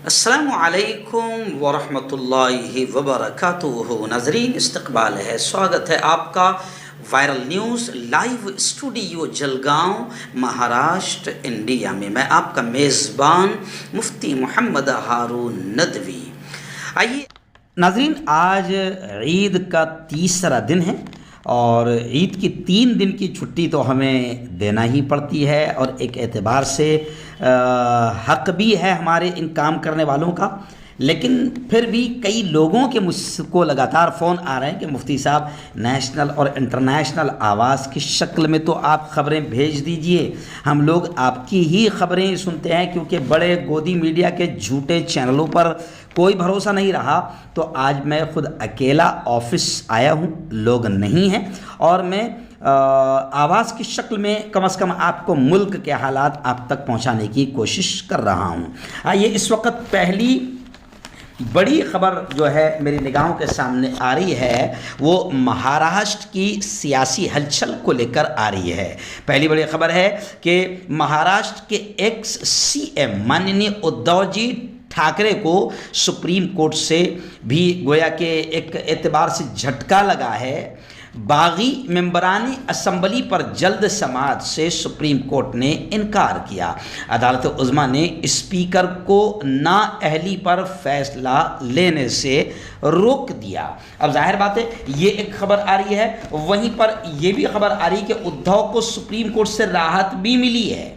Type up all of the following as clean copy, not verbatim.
السلام علیکم ورحمۃ اللہ وبرکاتہ۔ ناظرین، استقبال ہے، سواگت ہے آپ کا viral news live studio Jalgaon, Maharashtra, India میں۔ میں آپ کا میزبان مفتی محمد ہارون ندوی۔ آئیے ناظرین، آج عید کا تیسرا دن ہے اور عید کی 3 دن کی چھٹی تو ہمیں دینا ہی پڑتی ہے، اور ایک اعتبار سے حق بھی ہے ہمارے ان کام کرنے والوں کا، لیکن پھر بھی کئی لوگوں کے مجھ کو لگاتار فون آ رہے ہیں کہ مفتی صاحب نیشنل اور انٹرنیشنل آواز کی شکل میں تو آپ خبریں بھیج دیجئے، ہم لوگ آپ کی ہی خبریں سنتے ہیں، کیونکہ بڑے گودی میڈیا کے جھوٹے چینلوں پر کوئی بھروسہ نہیں رہا۔ تو آج میں خود اکیلا آفس آیا ہوں، لوگ نہیں ہیں، اور میں آواز کی شکل میں کم از کم آپ کو ملک کے حالات آپ تک پہنچانے کی کوشش کر رہا ہوں۔ یہ اس وقت پہلی بڑی خبر جو ہے میری نگاہوں کے سامنے آ رہی ہے، وہ مہاراشٹر کی سیاسی ہلچل کو لے کر آ رہی ہے۔ پہلی بڑی خبر ہے کہ مہاراشٹر کے ایکس سی ایم ماننیہ ادھو جی ٹھاکرے کو سپریم کورٹ سے بھی گویا کہ ایک اعتبار سے جھٹکا لگا ہے۔ باغی ممبران اسمبلی پر جلد سماعت سے سپریم کورٹ نے انکار کیا۔ عدالت عظمیٰ نے اسپیکر کو نااہلی پر فیصلہ لینے سے روک دیا۔ اب ظاہر بات ہے یہ ایک خبر آ رہی ہے، وہیں پر یہ بھی خبر آ رہی ہے کہ ادھو کو سپریم کورٹ سے راحت بھی ملی ہے۔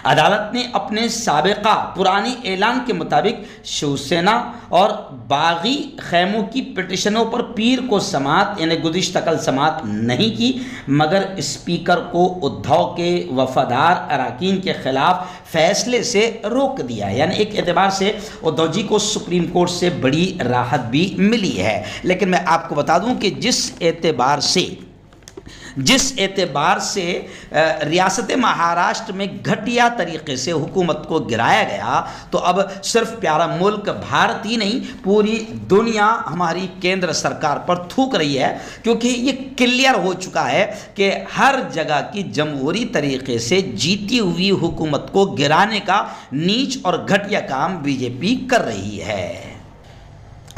عدالت نے اپنے سابقہ پرانے اعلان کے مطابق شیو سینا اور باغی خیموں کی پٹیشنوں پر پیر کو سماعت یعنی گزشتہ کل سماعت نہیں کی، مگر اسپیکر کو ادھو کے وفادار اراکین کے خلاف فیصلے سے روک دیا۔ یعنی ایک اعتبار سے ادھو جی کو سپریم کورٹ سے بڑی راحت بھی ملی ہے۔ لیکن میں آپ کو بتا دوں کہ جس اعتبار سے ریاست مہاراشٹر میں گھٹیا طریقے سے حکومت کو گرایا گیا، تو اب صرف پیارا ملک بھارت ہی نہیں، پوری دنیا ہماری کیندر سرکار پر تھوک رہی ہے، کیونکہ یہ کلیئر ہو چکا ہے کہ ہر جگہ کی جمہوری طریقے سے جیتی ہوئی حکومت کو گرانے کا نیچ اور گھٹیا کام بی جے پی کر رہی ہے۔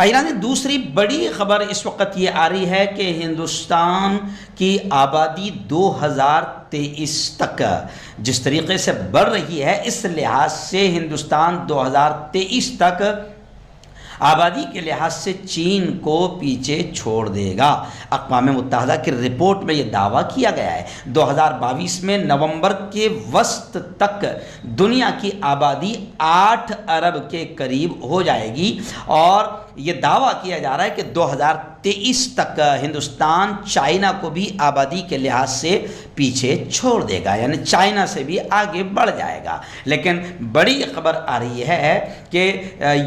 ایران دوسری بڑی خبر اس وقت یہ آ رہی ہے کہ ہندوستان کی آبادی 2023 تک جس طریقے سے بڑھ رہی ہے، اس لحاظ سے ہندوستان 2023 تک آبادی کے لحاظ سے چین کو پیچھے چھوڑ دے گا۔ اقوام متحدہ کی رپورٹ میں یہ دعویٰ کیا گیا ہے 2022 میں نومبر کے وسط تک دنیا کی آبادی 8 ارب کے قریب ہو جائے گی، اور یہ دعویٰ کیا جا رہا ہے کہ 2023 تک ہندوستان چائنا کو بھی آبادی کے لحاظ سے پیچھے چھوڑ دے گا، یعنی چائنا سے بھی آگے بڑھ جائے گا۔ لیکن بڑی خبر آ رہی ہے کہ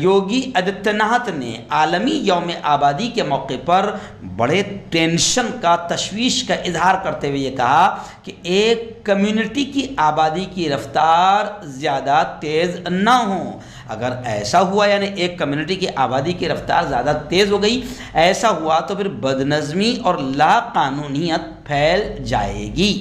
یوگی آدتیہ ناتھ نے عالمی یوم آبادی کے موقع پر بڑے ٹینشن کا، تشویش کا اظہار کرتے ہوئے یہ کہا کہ ایک کمیونٹی کی آبادی کی رفتار زیادہ تیز نہ ہو۔ اگر ایسا ہوا، یعنی ایک کمیونٹی کی آبادی کی رفتار زیادہ تیز ہو گئی، ایسا ہوا تو پھر بدنظمی اور لا قانونیت پھیل جائے گی۔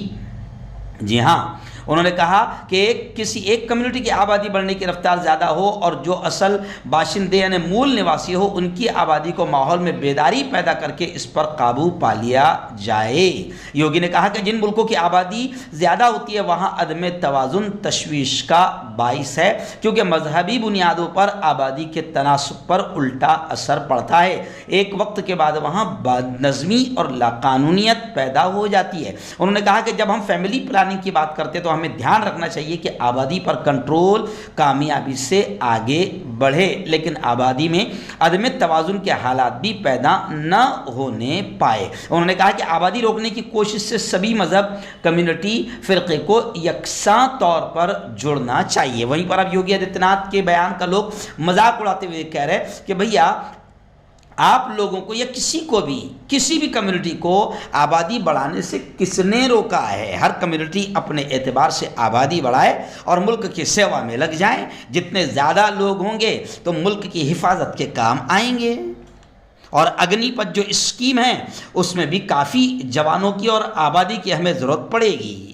جی ہاں، انہوں نے کہا کہ کسی ایک کمیونٹی کی آبادی بڑھنے کی رفتار زیادہ ہو اور جو اصل باشندے یعنی مول نواسی ہو، ان کی آبادی کو ماحول میں بیداری پیدا کر کے اس پر قابو پا لیا جائے۔ یوگی نے کہا کہ جن ملکوں کی آبادی زیادہ ہوتی ہے وہاں عدم توازن تشویش کا باعث ہے، کیونکہ مذہبی بنیادوں پر آبادی کے تناسب پر الٹا اثر پڑتا ہے۔ ایک وقت کے بعد وہاں بدنظمی اور لاقانونیت پیدا ہو جاتی ہے۔ انہوں نے کہا کہ جب ہم فیملی پلاننگ کی بات کرتے تو ہمیں دھیان رکھنا چاہیے کہ آبادی پر کنٹرول کامیابی سے آگے بڑھے، لیکن آبادی میں عدم توازن کے حالات بھی پیدا نہ ہونے پائے۔ انہوں نے کہا کہ آبادی روکنے کی کوشش سے سبھی مذہب، کمیونٹی، فرقے کو یکساں طور پر جڑنا چاہیے۔ وہیں پر اب یوگی آدتیہ ناتھ کے بیان کا لوگ مذاق اڑاتے ہوئے کہہ رہے کہ بھیا آپ لوگوں کو یا کسی بھی کمیونٹی کو آبادی بڑھانے سے کس نے روکا ہے؟ ہر کمیونٹی اپنے اعتبار سے آبادی بڑھائے اور ملک کی سیوا میں لگ جائیں۔ جتنے زیادہ لوگ ہوں گے تو ملک کی حفاظت کے کام آئیں گے۔ اور اگنی پتھ جو اسکیم ہے اس میں بھی کافی جوانوں کی اور آبادی کی ہمیں ضرورت پڑے گی۔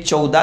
14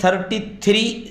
33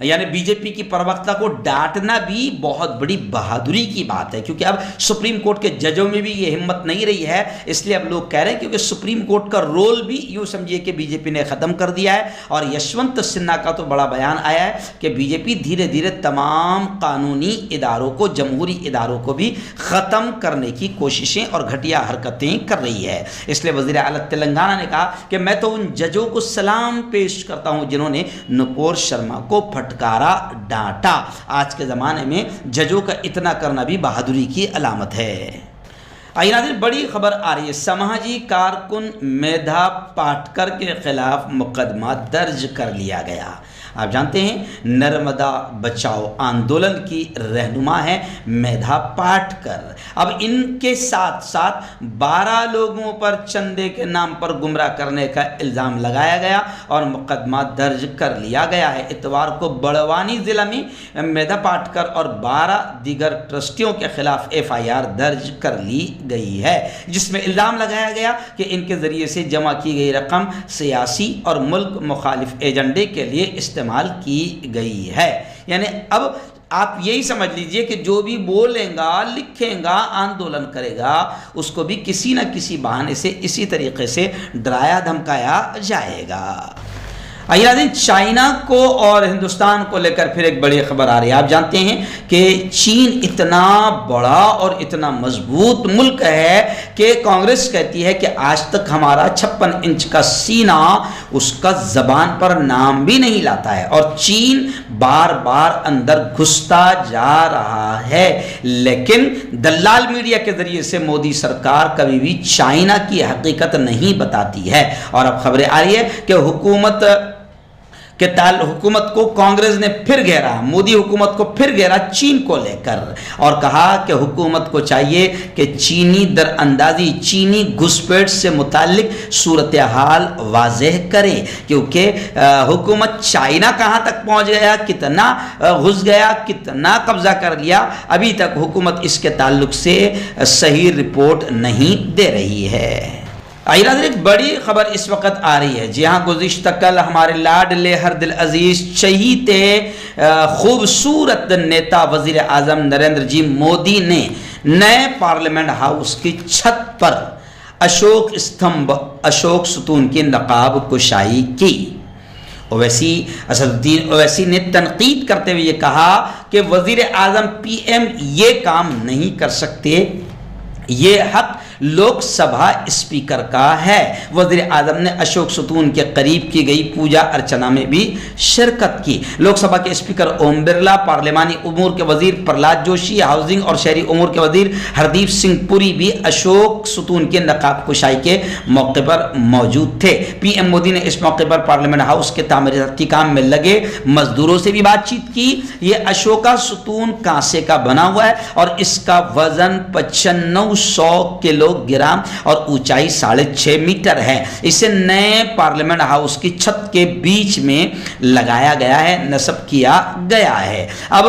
یعنی بی جے پی کی پروکتا کو ڈانٹنا بھی بہت بڑی بہادری کی بات ہے، کیونکہ اب سپریم کورٹ کے ججوں میں بھی یہ ہمت نہیں رہی ہے، اس لیے اب لوگ کہہ رہے ہیں کیونکہ سپریم کورٹ کا رول بھی یوں سمجھیے کہ بی جے پی نے ختم کر دیا ہے۔ اور یشونت سنہا کا تو بڑا بیان آیا ہے کہ بی جے پی دھیرے دھیرے تمام قانونی اداروں کو، جمہوری اداروں کو بھی ختم کرنے کی کوششیں اور گھٹیا حرکتیں کر رہی ہے۔ اس لیے وزیر اعلیٰ تلنگانہ نے کہا کہ میں تو ان ججوں کو سلام پیش کرتا ہوں جنہوں نے نپور شرما کو پھٹکارا، ڈانٹا۔ آج کے زمانے میں ججوں کا اتنا کرنا بھی بہادری کی علامت ہے۔ آئیے ناظرین، بڑی خبر آ رہی ہے، سماجی کارکن میدھا پاٹکر کے خلاف مقدمہ درج کر لیا گیا۔ آپ جانتے ہیں نرمدا بچاؤ آندولن کی رہنما ہے میدھا پاٹکر۔ اب ان کے ساتھ ساتھ 12 لوگوں پر چندے کے نام پر گمراہ کرنے کا الزام لگایا گیا اور مقدمہ درج کر لیا گیا ہے۔ اتوار کو بڑوانی ضلع میں میدھا پاٹکر اور 12 دیگر ٹرسٹیوں کے خلاف FIR درج کر لی گئی ہے، جس میں الزام لگایا گیا کہ ان کے ذریعے سے جمع کی گئی رقم سیاسی اور ملک مخالف ایجنڈے کے لیے استعمال کی گئی ہے۔ یعنی اب آپ یہی سمجھ لیجئے کہ جو بھی بولیں گا، لکھیں گا، آندولن کرے گا، اس کو بھی کسی نہ کسی بہانے سے اسی طریقے سے ڈرایا دھمکایا جائے گا۔ آئیے ناظرین، چائنا کو اور ہندوستان کو لے کر پھر ایک بڑی خبر آ رہی ہے۔ آپ جانتے ہیں کہ چین اتنا بڑا اور اتنا مضبوط ملک ہے کہ کانگریس کہتی ہے کہ آج تک ہمارا 56 انچ کا سینہ اس کا زبان پر نام بھی نہیں لاتا ہے، اور چین بار بار اندر گھستا جا رہا ہے۔ لیکن دلال میڈیا کے ذریعے سے مودی سرکار کبھی بھی چائنا کی حقیقت نہیں بتاتی ہے، اور اب خبریں آ رہی ہے کہ حکومت کو کانگریس نے پھر گھیرا، مودی حکومت کو پھر گھیرا چین کو لے کر، اور کہا کہ حکومت کو چاہیے کہ چینی در اندازی، چینی گھسپیٹ سے متعلق صورتحال واضح کرے، کیونکہ حکومت چائنا کہاں تک پہنچ گیا، کتنا گھس گیا، کتنا قبضہ کر لیا، ابھی تک حکومت اس کے تعلق سے صحیح رپورٹ نہیں دے رہی ہے۔ آئیے ناظرین، ایک بڑی خبر اس وقت آ رہی ہے۔ جی ہاں، گزشتہ کل ہمارے لاڈلے ہر دل عزیز چہیتے خوبصورت نیتا وزیر اعظم نریندر جی مودی نے نئے پارلیمنٹ ہاؤس کی چھت پر اشوک استمبھ، اشوک ستون کی نقاب کشائی کی۔ اسد الدین اویسی نے تنقید کرتے ہوئے یہ کہا کہ وزیر اعظم PM یہ کام نہیں کر سکتے، یہ حق لوک سبھا اسپیکر کا ہے۔ وزیر اعظم نے اشوک ستون کے قریب کی گئی پوجا ارچنا میں بھی شرکت کی۔ لوک سبھا کے اسپیکر اوم برلا، پارلیمانی امور کے وزیر پرلاد جوشی، ہاؤسنگ اور شہری امور کے وزیر ہردیپ سنگھ پوری بھی اشوک ستون کے نقاب کشائی کے موقع پر موجود تھے۔ PM مودی نے اس موقع پر پارلیمنٹ ہاؤس کے تعمیراتی کام میں لگے مزدوروں سے بھی بات چیت کی۔ یہ اشوکا ستون کانسے کا بنا ہوا ہے اور اس کا وزن 9500 کلو گرام اور اونچائی 6.5 میٹر ہے۔ اسے نئے پارلیمنٹ ہاؤس کی چھت کے بیچ میں لگایا گیا ہے، نصب کیا گیا ہے۔ اب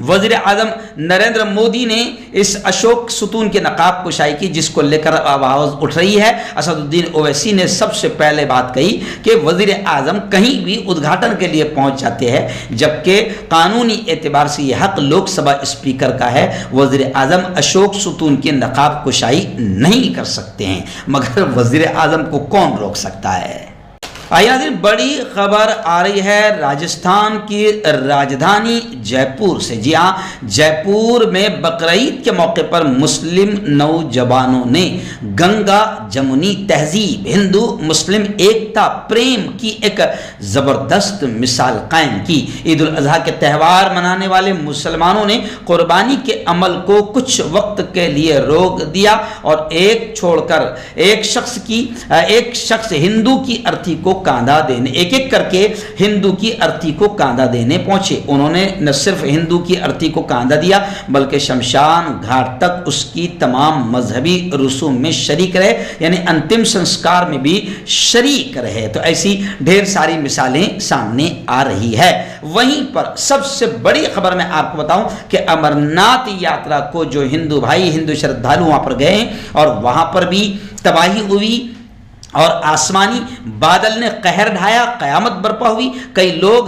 وزیر اعظم نریندر مودی نے اس اشوک ستون کے نقاب کشائی کی، جس کو لے کر آواز اٹھ رہی ہے۔ اسد الدین اویسی نے سب سے پہلے بات کہی کہ وزیر اعظم کہیں بھی ادگھاٹن کے لیے پہنچ جاتے ہیں، جبکہ قانونی اعتبار سے یہ حق لوک سبھا اسپیکر کا ہے۔ وزیر اعظم اشوک ستون کی نقاب کشائی نہیں کر سکتے ہیں، مگر وزیر اعظم کو کون روک سکتا ہے؟ آئیے ناظرین، بڑی خبر آ رہی ہے راجستھان کی راجدھانی جے پور سے۔ جی ہاں، جے پور میں بقرعید کے موقع پر مسلم نوجوانوں نے گنگا جمنی تہذیب، ہندو مسلم ایکتا پریم کی ایک زبردست مثال قائم کی۔ عید الاضحیٰ کے تہوار منانے والے مسلمانوں نے قربانی کے عمل کو کچھ وقت کے لیے روک دیا اور ایک شخص ہندو کی ارتھی کو کاندھا دینے، ایک ایک کر کے ہندو کی ارتھی کو کاندھا دینے پہنچے۔ انہوں نے نہ صرف ہندو کی ارتھی کو کاندھا دیا بلکہ شمشان گھاٹ تک اس کی تمام مذہبی رسوم میں شریک رہے، یعنی انتم سنسکار میں بھی شریک رہے۔ تو ایسی ڈھیر ساری مثالیں سامنے آ رہی ہے۔ وہیں پر سب سے بڑی خبر میں آپ کو بتاؤں کہ امرناتھ یاترا کو جو ہندو بھائی، ہندو شردھالو وہاں پر گئے اور وہاں پر بھی تباہی ہوئی اور آسمانی بادل نے قہر ڈھایا، قیامت برپا ہوئی۔ کئی لوگ